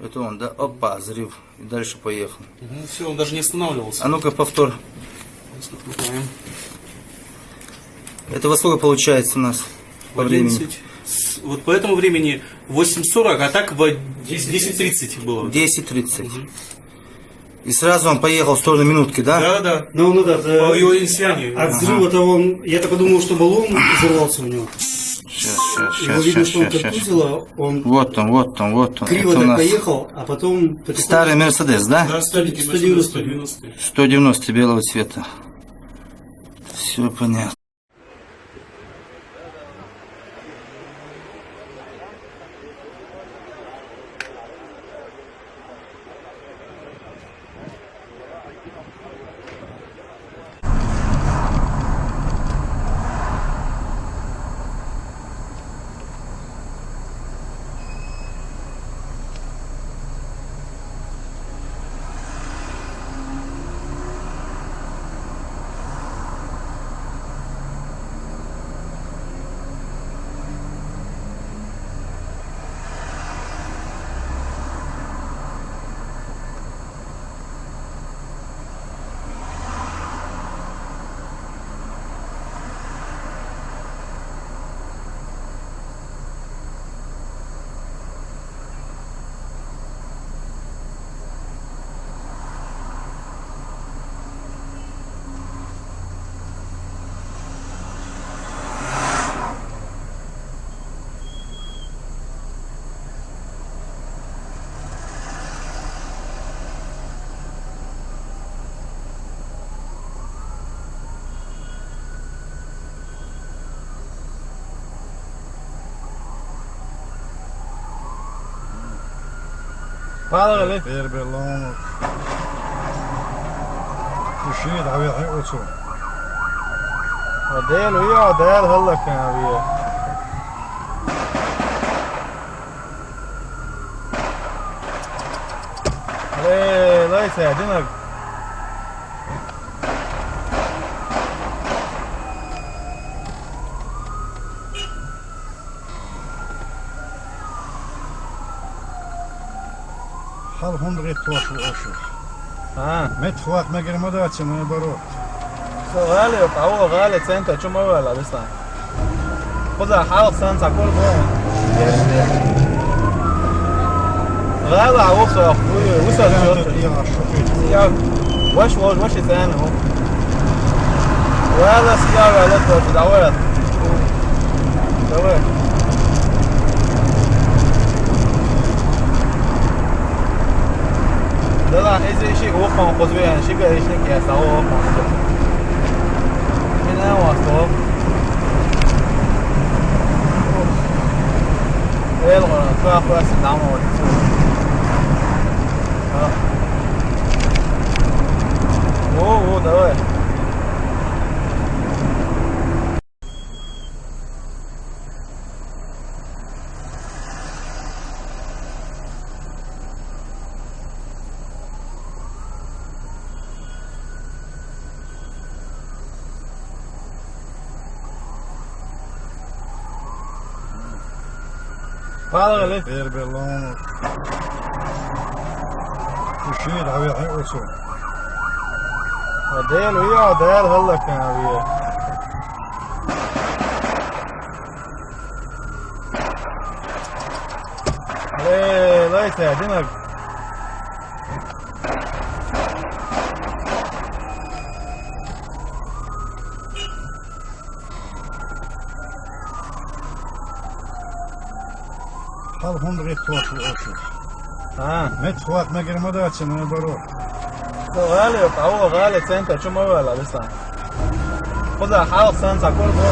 Это он, да? Опа, взрыв. И дальше поехал. Все, он даже не останавливался. А ну-ка повтор. Смотрим. Это во сколько получается у нас по времени? 11. Вот по этому времени 8:40, а так в 10:30 было. 10:30. И сразу он поехал в сторону минутки, да? Да, да. Ну, ну да, По его инсиане. от взрыва-то он, я так подумал, что баллон взорвался у него. Его видно, что он контузило, он Вот он, вот он, вот он. криво Это у так нас поехал, а потом потихоньку... старый Мерседес, да? Да, 190. 190 белого цвета. Все понятно. Palgele. Berbelon. Kushid عوي حقوتو. وديل ويا ديل هلا كان ويا. لا يساعدينك. حال 112 متفوق مگر مدرسه من برو غالي وقعوه غالي سنتا شو ما ولا بس خذها حاول سنتا كل بون غالي عوصة أخوي وصل يا وش ثاني هو وهذا سيارة على الدعوات دعوات لا إذا شيء هو قام قصبي يعني شيء قال يشنك يا سوا هو قام قصبي هنا واصل إيه الغرض فاق راس الدعم والتسوق أوه دواء Palgele. Berbelon. Kushid عوي حقوتو. وديل ويا ديل هلا كان ويا. لا يساعدينك. حال 112 متفوق مگر مدرسه من برو غالي وقعوه غالي سنتا شو ما ولا بس خذها حاول سنتا كل بون